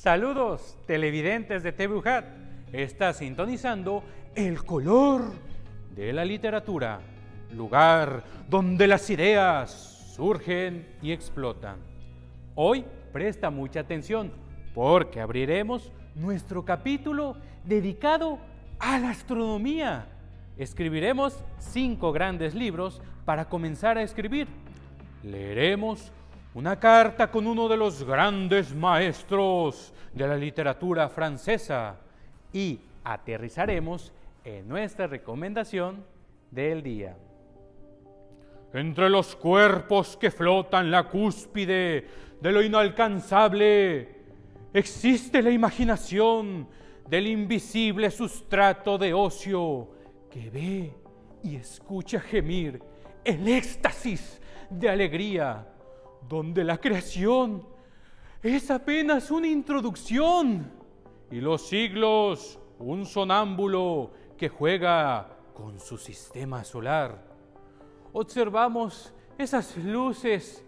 Saludos, televidentes de TV UJAT. Está sintonizando El Color de la Literatura, lugar donde las ideas surgen y explotan. Hoy presta mucha atención porque abriremos nuestro capítulo dedicado a la astronomía. Escribiremos 5 grandes libros para comenzar a escribir. Leeremos una carta con uno de los grandes maestros de la literatura francesa y aterrizaremos en nuestra recomendación del día. Entre los cuerpos que flotan la cúspide de lo inalcanzable, existe la imaginación del invisible sustrato de ocio que ve y escucha gemir el éxtasis de alegría, donde la creación es apenas una introducción y los siglos un sonámbulo que juega con su sistema solar. Observamos esas luces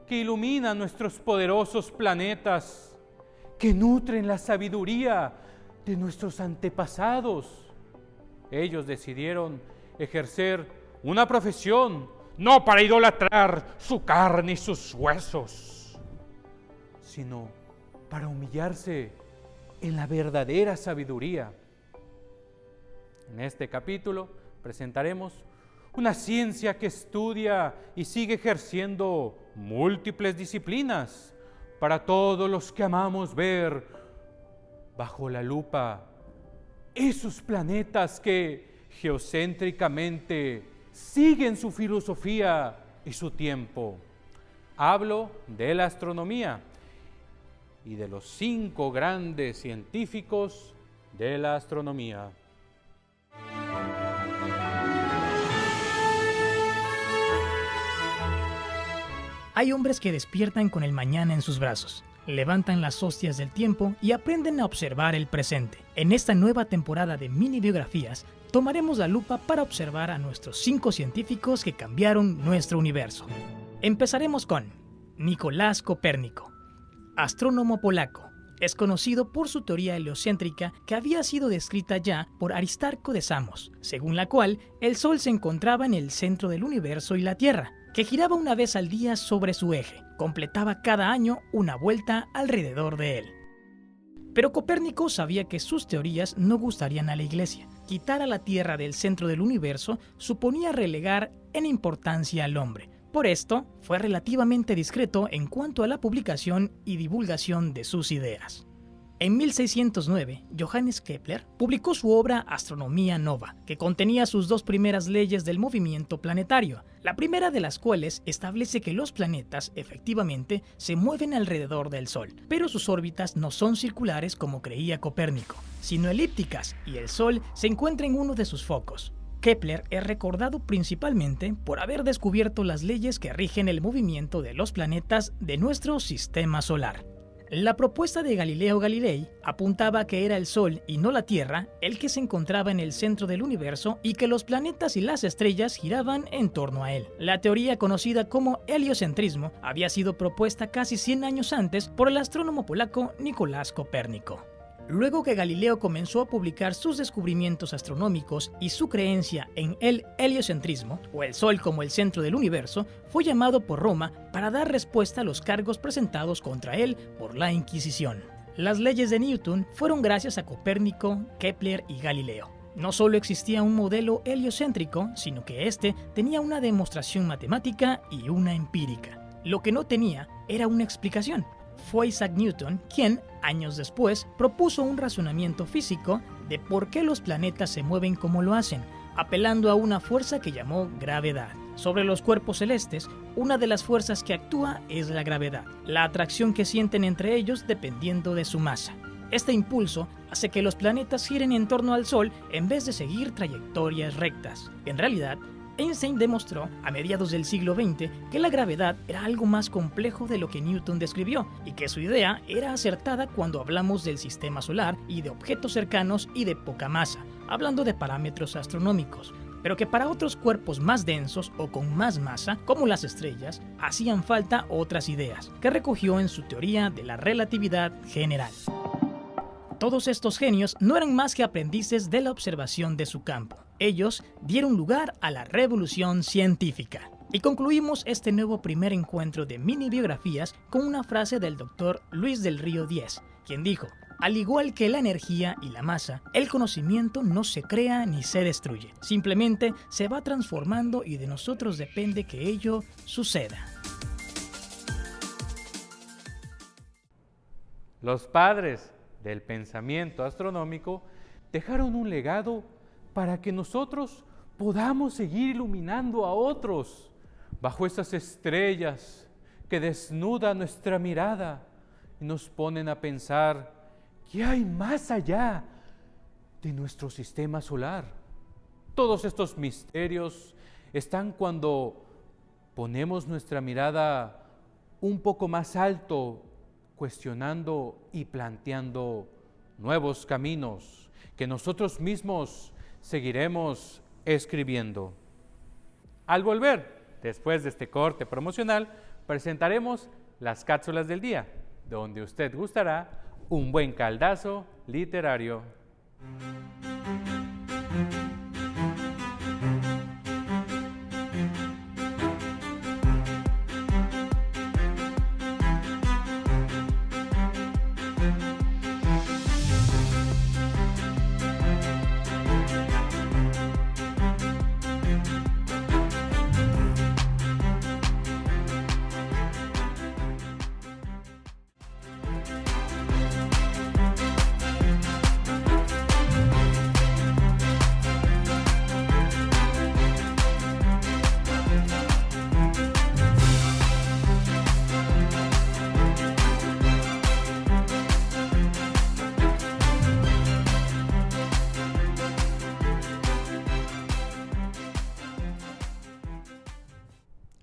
que iluminan nuestros poderosos planetas, que nutren la sabiduría de nuestros antepasados. Ellos decidieron ejercer una profesión no para idolatrar su carne y sus huesos, sino para humillarse en la verdadera sabiduría. En este capítulo presentaremos una ciencia que estudia y sigue ejerciendo múltiples disciplinas para todos los que amamos ver bajo la lupa esos planetas que geocéntricamente siguen su filosofía y su tiempo. Hablo de la astronomía y de los 5 grandes científicos de la astronomía. Hay hombres que despiertan con el mañana en sus brazos, levantan las hostias del tiempo y aprenden a observar el presente. En esta nueva temporada de mini biografías, tomaremos la lupa para observar a nuestros 5 científicos que cambiaron nuestro universo. Empezaremos con Nicolás Copérnico, astrónomo polaco. Es conocido por su teoría heliocéntrica que había sido descrita ya por Aristarco de Samos, según la cual el Sol se encontraba en el centro del universo y la Tierra, que giraba una vez al día sobre su eje, completaba cada año una vuelta alrededor de él. Pero Copérnico sabía que sus teorías no gustarían a la Iglesia. Quitar a la Tierra del centro del universo suponía relegar en importancia al hombre. Por esto, fue relativamente discreto en cuanto a la publicación y divulgación de sus ideas. En 1609, Johannes Kepler publicó su obra Astronomia Nova, que contenía sus 2 primeras leyes del movimiento planetario, la primera de las cuales establece que los planetas efectivamente se mueven alrededor del Sol, pero sus órbitas no son circulares como creía Copérnico, sino elípticas, y el Sol se encuentra en uno de sus focos. Kepler es recordado principalmente por haber descubierto las leyes que rigen el movimiento de los planetas de nuestro sistema solar. La propuesta de Galileo Galilei apuntaba a que era el Sol y no la Tierra el que se encontraba en el centro del universo y que los planetas y las estrellas giraban en torno a él. La teoría conocida como heliocentrismo había sido propuesta casi 100 años antes por el astrónomo polaco Nicolás Copérnico. Luego que Galileo comenzó a publicar sus descubrimientos astronómicos y su creencia en el heliocentrismo, o el Sol como el centro del universo, fue llamado por Roma para dar respuesta a los cargos presentados contra él por la Inquisición. Las leyes de Newton fueron gracias a Copérnico, Kepler y Galileo. No solo existía un modelo heliocéntrico, sino que este tenía una demostración matemática y una empírica. Lo que no tenía era una explicación. Fue Isaac Newton quien, años después, propuso un razonamiento físico de por qué los planetas se mueven como lo hacen, apelando a una fuerza que llamó gravedad. Sobre los cuerpos celestes, una de las fuerzas que actúa es la gravedad, la atracción que sienten entre ellos dependiendo de su masa. Este impulso hace que los planetas giren en torno al Sol en vez de seguir trayectorias rectas. En realidad, Einstein demostró a mediados del siglo XX que la gravedad era algo más complejo de lo que Newton describió y que su idea era acertada cuando hablamos del sistema solar y de objetos cercanos y de poca masa, hablando de parámetros astronómicos, pero que para otros cuerpos más densos o con más masa, como las estrellas, hacían falta otras ideas, que recogió en su teoría de la relatividad general. Todos estos genios no eran más que aprendices de la observación de su campo. Ellos dieron lugar a la revolución científica. Y concluimos este nuevo primer encuentro de mini biografías con una frase del doctor Luis del Río Díez, quien dijo: al igual que la energía y la masa, el conocimiento no se crea ni se destruye. Simplemente se va transformando y de nosotros depende que ello suceda. Los padres del pensamiento astronómico dejaron un legado para que nosotros podamos seguir iluminando a otros bajo esas estrellas que desnudan nuestra mirada y nos ponen a pensar qué hay más allá de nuestro sistema solar. Todos estos misterios están cuando ponemos nuestra mirada un poco más alto, cuestionando y planteando nuevos caminos que nosotros mismos seguiremos escribiendo. Al volver, después de este corte promocional, presentaremos las cápsulas del día, donde usted gustará un buen caldazo literario.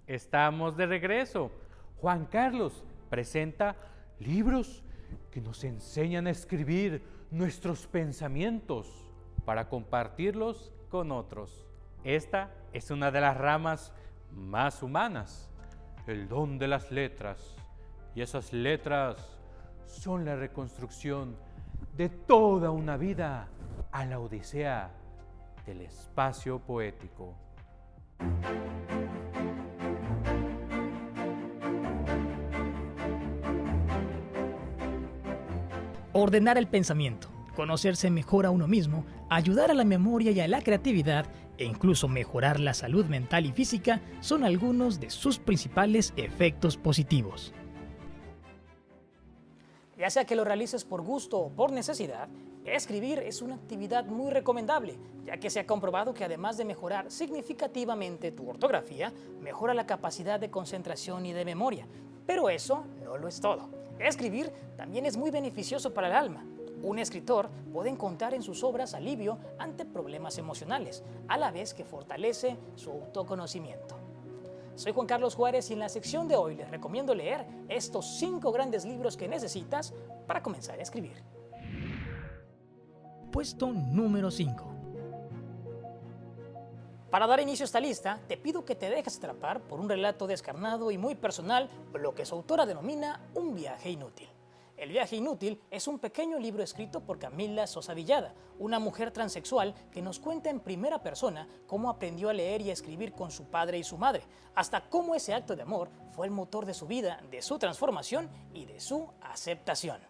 Estamos de regreso. Juan Carlos presenta libros que nos enseñan a escribir nuestros pensamientos para compartirlos con otros. Esta es una de las ramas más humanas, el don de las letras. Y esas letras son la reconstrucción de toda una vida a la odisea del espacio poético. Ordenar el pensamiento, conocerse mejor a uno mismo, ayudar a la memoria y a la creatividad e incluso mejorar la salud mental y física son algunos de sus principales efectos positivos. Ya sea que lo realices por gusto o por necesidad, escribir es una actividad muy recomendable, ya que se ha comprobado que además de mejorar significativamente tu ortografía, mejora la capacidad de concentración y de memoria. Pero eso no lo es todo. Escribir también es muy beneficioso para el alma. Un escritor puede encontrar en sus obras alivio ante problemas emocionales, a la vez que fortalece su autoconocimiento. Soy Juan Carlos Juárez y en la sección de hoy les recomiendo leer estos 5 grandes libros que necesitas para comenzar a escribir. Puesto número 5. Para dar inicio a esta lista, te pido que te dejes atrapar por un relato descarnado y muy personal, lo que su autora denomina un viaje inútil. El viaje inútil es un pequeño libro escrito por Camila Sosa Villada, una mujer transexual que nos cuenta en primera persona cómo aprendió a leer y a escribir con su padre y su madre, hasta cómo ese acto de amor fue el motor de su vida, de su transformación y de su aceptación.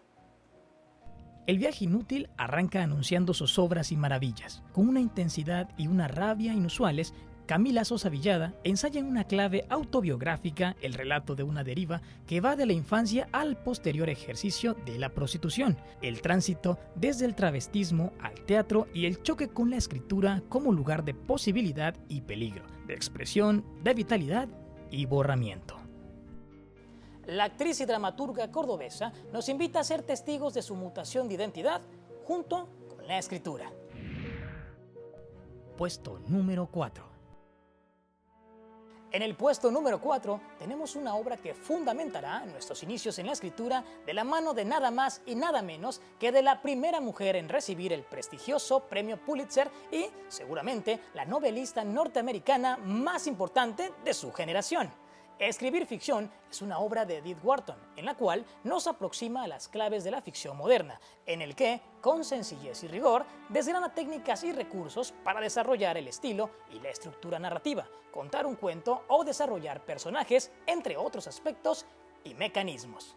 El viaje inútil arranca anunciando sus obras y maravillas. Con una intensidad y una rabia inusuales, Camila Sosa Villada ensaya en una clave autobiográfica el relato de una deriva que va de la infancia al posterior ejercicio de la prostitución, el tránsito desde el travestismo al teatro y el choque con la escritura como lugar de posibilidad y peligro, de expresión, de vitalidad y borramiento. La actriz y dramaturga cordobesa nos invita a ser testigos de su mutación de identidad junto con la escritura. Puesto número 4. En el puesto número 4 tenemos una obra que fundamentará nuestros inicios en la escritura de la mano de nada más y nada menos que de la primera mujer en recibir el prestigioso premio Pulitzer y seguramente la novelista norteamericana más importante de su generación. Escribir ficción es una obra de Edith Wharton, en la cual nos aproxima a las claves de la ficción moderna, en el que, con sencillez y rigor, desgrana técnicas y recursos para desarrollar el estilo y la estructura narrativa, contar un cuento o desarrollar personajes, entre otros aspectos y mecanismos.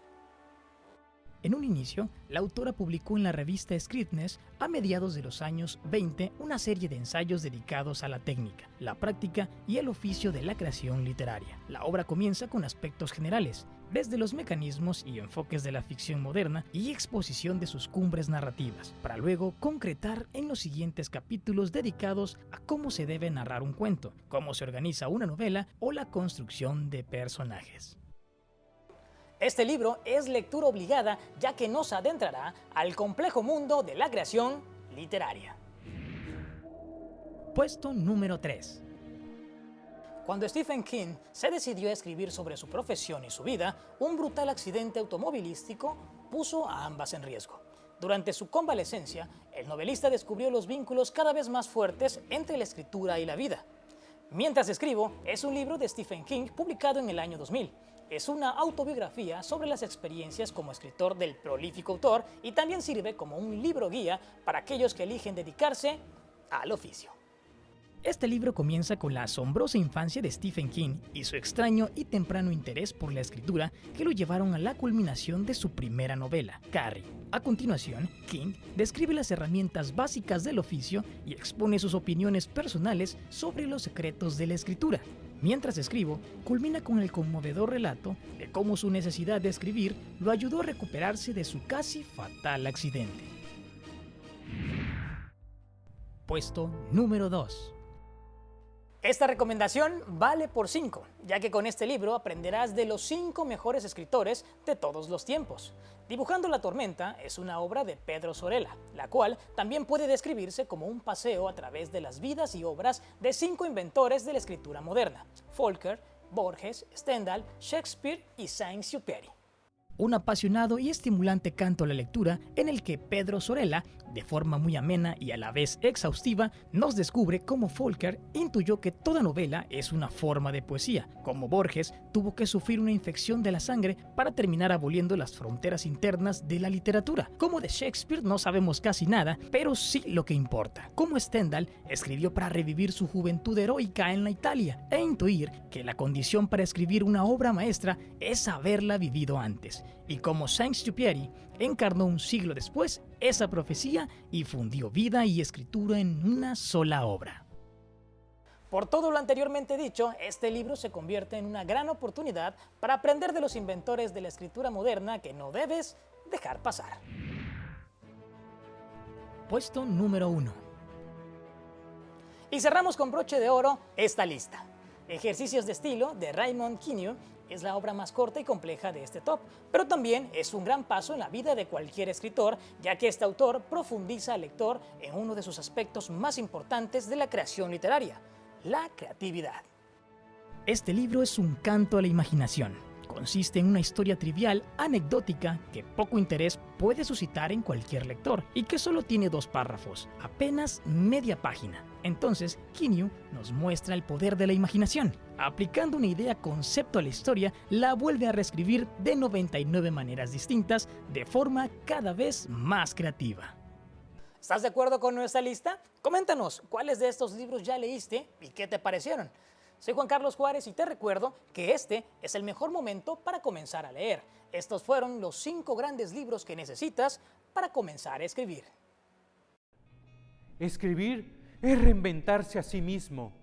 En un inicio, la autora publicó en la revista Scriptness a mediados de los años 20 una serie de ensayos dedicados a la técnica, la práctica y el oficio de la creación literaria. La obra comienza con aspectos generales, desde los mecanismos y enfoques de la ficción moderna y exposición de sus cumbres narrativas, para luego concretar en los siguientes capítulos dedicados a cómo se debe narrar un cuento, cómo se organiza una novela o la construcción de personajes. Este libro es lectura obligada ya que nos adentrará al complejo mundo de la creación literaria. Puesto número 3. Cuando Stephen King se decidió a escribir sobre su profesión y su vida, un brutal accidente automovilístico puso a ambas en riesgo. Durante su convalecencia, el novelista descubrió los vínculos cada vez más fuertes entre la escritura y la vida. Mientras escribo es un libro de Stephen King publicado en el año 2000. Es una autobiografía sobre las experiencias como escritor del prolífico autor y también sirve como un libro guía para aquellos que eligen dedicarse al oficio. Este libro comienza con la asombrosa infancia de Stephen King y su extraño y temprano interés por la escritura que lo llevaron a la culminación de su primera novela, Carrie. A continuación, King describe las herramientas básicas del oficio y expone sus opiniones personales sobre los secretos de la escritura. Mientras escribo, culmina con el conmovedor relato de cómo su necesidad de escribir lo ayudó a recuperarse de su casi fatal accidente. Puesto número 2. Esta recomendación vale por 5, ya que con este libro aprenderás de los 5 mejores escritores de todos los tiempos. Dibujando la tormenta es una obra de Pedro Sorella, la cual también puede describirse como un paseo a través de las vidas y obras de 5 inventores de la escritura moderna: Faulkner, Borges, Stendhal, Shakespeare y Saint-Exupéry. Un apasionado y estimulante canto a la lectura en el que Pedro Sorella, de forma muy amena y a la vez exhaustiva, nos descubre cómo Faulkner intuyó que toda novela es una forma de poesía, cómo Borges tuvo que sufrir una infección de la sangre para terminar aboliendo las fronteras internas de la literatura, cómo de Shakespeare no sabemos casi nada, pero sí lo que importa, cómo Stendhal escribió para revivir su juventud heroica en la Italia e intuir que la condición para escribir una obra maestra es haberla vivido antes, y cómo Saint-Exupéry encarnó un siglo después esa profecía y fundió vida y escritura en una sola obra. Por todo lo anteriormente dicho, este libro se convierte en una gran oportunidad para aprender de los inventores de la escritura moderna que no debes dejar pasar. Puesto número 1. Y cerramos con broche de oro esta lista. Ejercicios de estilo de Raymond Queneau es la obra más corta y compleja de este top, pero también es un gran paso en la vida de cualquier escritor, ya que este autor profundiza al lector en uno de sus aspectos más importantes de la creación literaria: la creatividad. Este libro es un canto a la imaginación. Consiste en una historia trivial, anecdótica, que poco interés puede suscitar en cualquier lector y que solo tiene 2 párrafos, apenas media página. Entonces, Queneau nos muestra el poder de la imaginación. Aplicando una idea concepto a la historia, la vuelve a reescribir de 99 maneras distintas, de forma cada vez más creativa. ¿Estás de acuerdo con nuestra lista? Coméntanos cuáles de estos libros ya leíste y qué te parecieron. Soy Juan Carlos Juárez y te recuerdo que este es el mejor momento para comenzar a leer. Estos fueron los 5 grandes libros que necesitas para comenzar a escribir. Escribir es reinventarse a sí mismo,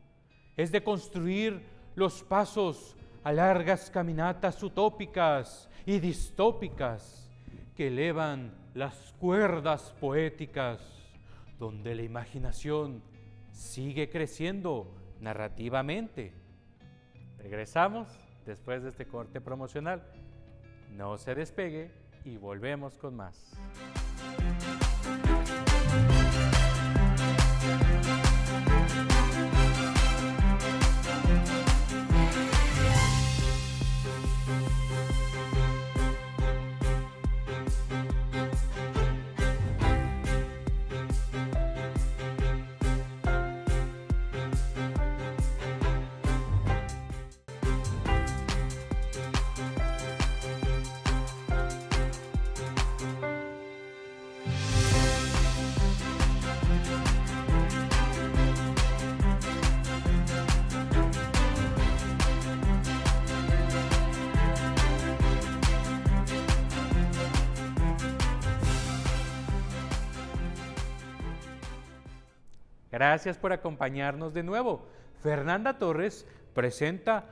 es de construir los pasos a largas caminatas utópicas y distópicas que elevan las cuerdas poéticas, donde la imaginación sigue creciendo narrativamente. Regresamos después de este corte promocional. No se despegue y volvemos con más. Gracias por acompañarnos de nuevo. Fernanda Torres presenta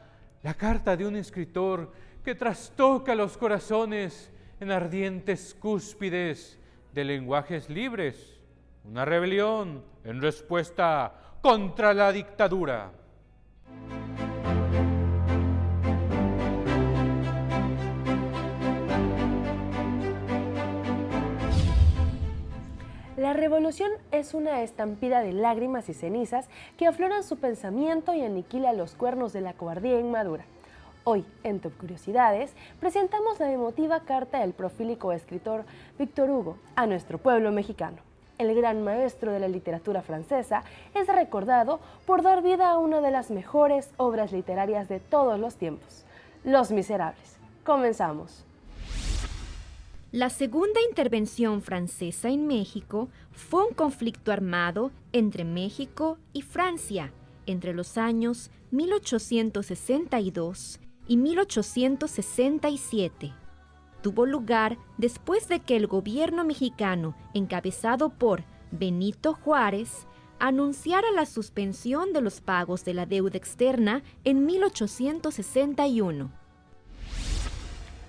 la carta de un escritor que trastoca los corazones en ardientes cúspides de lenguajes libres. Una rebelión en respuesta contra la dictadura. La revolución es una estampida de lágrimas y cenizas que afloran su pensamiento y aniquila los cuernos de la cobardía inmadura. Hoy, en Top Curiosidades, presentamos la emotiva carta del profílico escritor Víctor Hugo a nuestro pueblo mexicano. El gran maestro de la literatura francesa es recordado por dar vida a una de las mejores obras literarias de todos los tiempos, Los Miserables. Comenzamos. La segunda intervención francesa en México fue un conflicto armado entre México y Francia entre los años 1862 y 1867. Tuvo lugar después de que el gobierno mexicano, encabezado por Benito Juárez, anunciara la suspensión de los pagos de la deuda externa en 1861.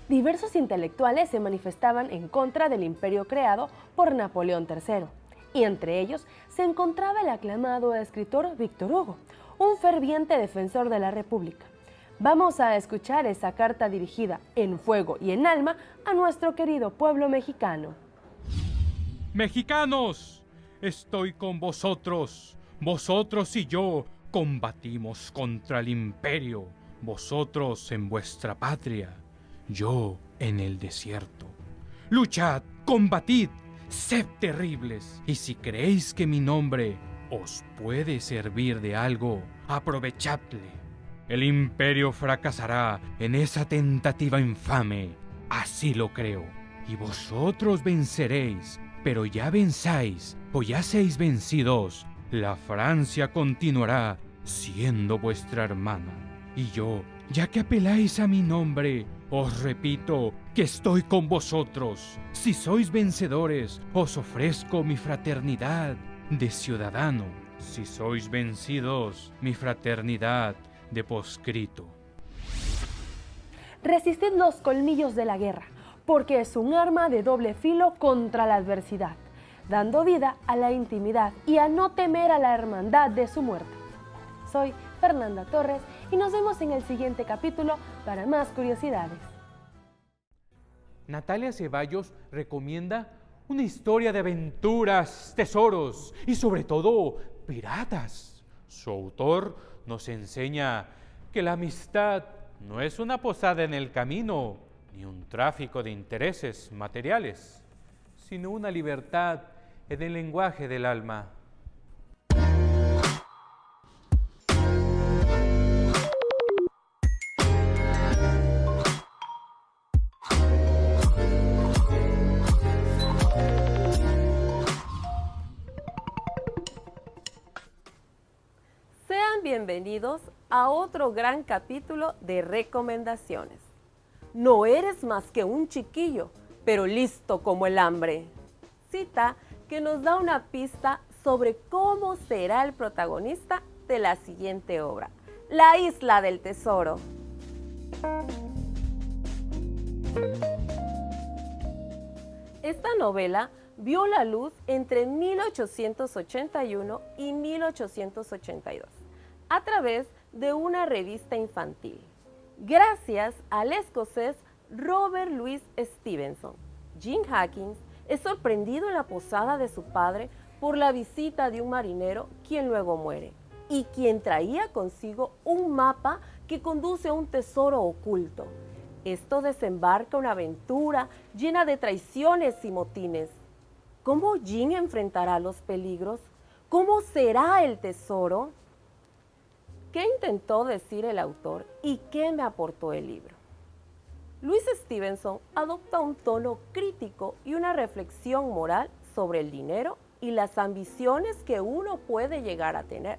Diversos intelectuales se manifestaban en contra del imperio creado por Napoleón III, y entre ellos se encontraba el aclamado escritor Víctor Hugo, un ferviente defensor de la República. Vamos a escuchar esa carta dirigida en fuego y en alma a nuestro querido pueblo mexicano. Mexicanos, estoy con vosotros. Vosotros y yo combatimos contra el imperio. Vosotros en vuestra patria, yo en el desierto. Luchad, combatid, sed terribles. Y si creéis que mi nombre os puede servir de algo, aprovechadle. El imperio fracasará en esa tentativa infame. Así lo creo. Y vosotros venceréis, pero ya venzáis o ya seáis vencidos. La Francia continuará siendo vuestra hermana. Y yo, ya que apeláis a mi nombre, os repito que estoy con vosotros. Si sois vencedores, os ofrezco mi fraternidad de ciudadano. Si sois vencidos, mi fraternidad de poscrito. Resistid los colmillos de la guerra, porque es un arma de doble filo contra la adversidad, dando vida a la intimidad y a no temer a la hermandad de su muerte. Soy Fernanda Torres y nos vemos en el siguiente capítulo para más curiosidades. Natalia Ceballos recomienda una historia de aventuras, tesoros y sobre todo piratas. Su autor nos enseña que la amistad no es una posada en el camino ni un tráfico de intereses materiales, sino una libertad en el lenguaje del alma. Bienvenidos a otro gran capítulo de recomendaciones. No eres más que un chiquillo, pero listo como el hambre. Cita que nos da una pista sobre cómo será el protagonista de la siguiente obra, La Isla del Tesoro. Esta novela vio la luz entre 1881 y 1882. A través de una revista infantil, gracias al escocés Robert Louis Stevenson. Jim Hawkins es sorprendido en la posada de su padre por la visita de un marinero quien luego muere y quien traía consigo un mapa que conduce a un tesoro oculto. Esto desembarca una aventura llena de traiciones y motines. ¿Cómo Jim enfrentará los peligros? ¿Cómo será el tesoro? ¿Qué intentó decir el autor y qué me aportó el libro? Louis Stevenson adopta un tono crítico y una reflexión moral sobre el dinero y las ambiciones que uno puede llegar a tener.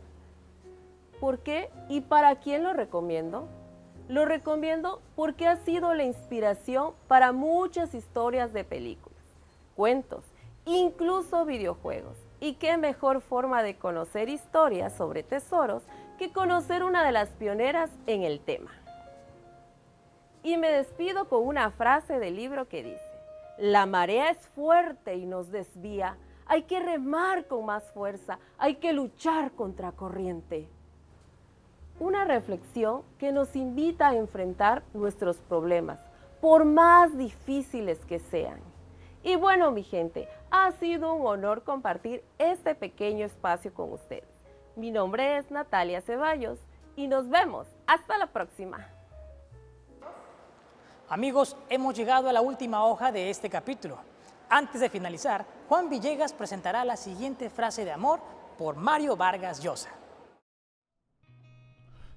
¿Por qué y para quién lo recomiendo? Lo recomiendo porque ha sido la inspiración para muchas historias de películas, cuentos, incluso videojuegos, Y qué mejor forma de conocer historias sobre tesoros que conocer una de las pioneras en el tema. Y me despido con una frase del libro que dice: la marea es fuerte y nos desvía, hay que remar con más fuerza, hay que luchar contra corriente. Una reflexión que nos invita a enfrentar nuestros problemas, por más difíciles que sean. Y bueno, mi gente, ha sido un honor compartir este pequeño espacio con ustedes. Mi nombre es Natalia Ceballos y nos vemos. Hasta la próxima. Amigos, hemos llegado a la última hoja de este capítulo. Antes de finalizar, Juan Villegas presentará la siguiente frase de amor por Mario Vargas Llosa.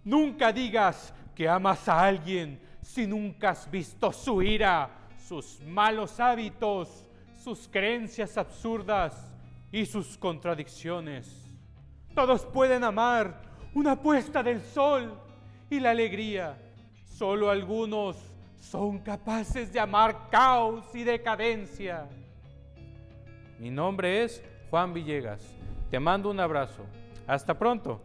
Nunca digas que amas a alguien si nunca has visto su ira, sus malos hábitos, sus creencias absurdas y sus contradicciones. Todos pueden amar una puesta del sol y la alegría. Solo algunos son capaces de amar caos y decadencia. Mi nombre es Juan Villegas. Te mando un abrazo. Hasta pronto.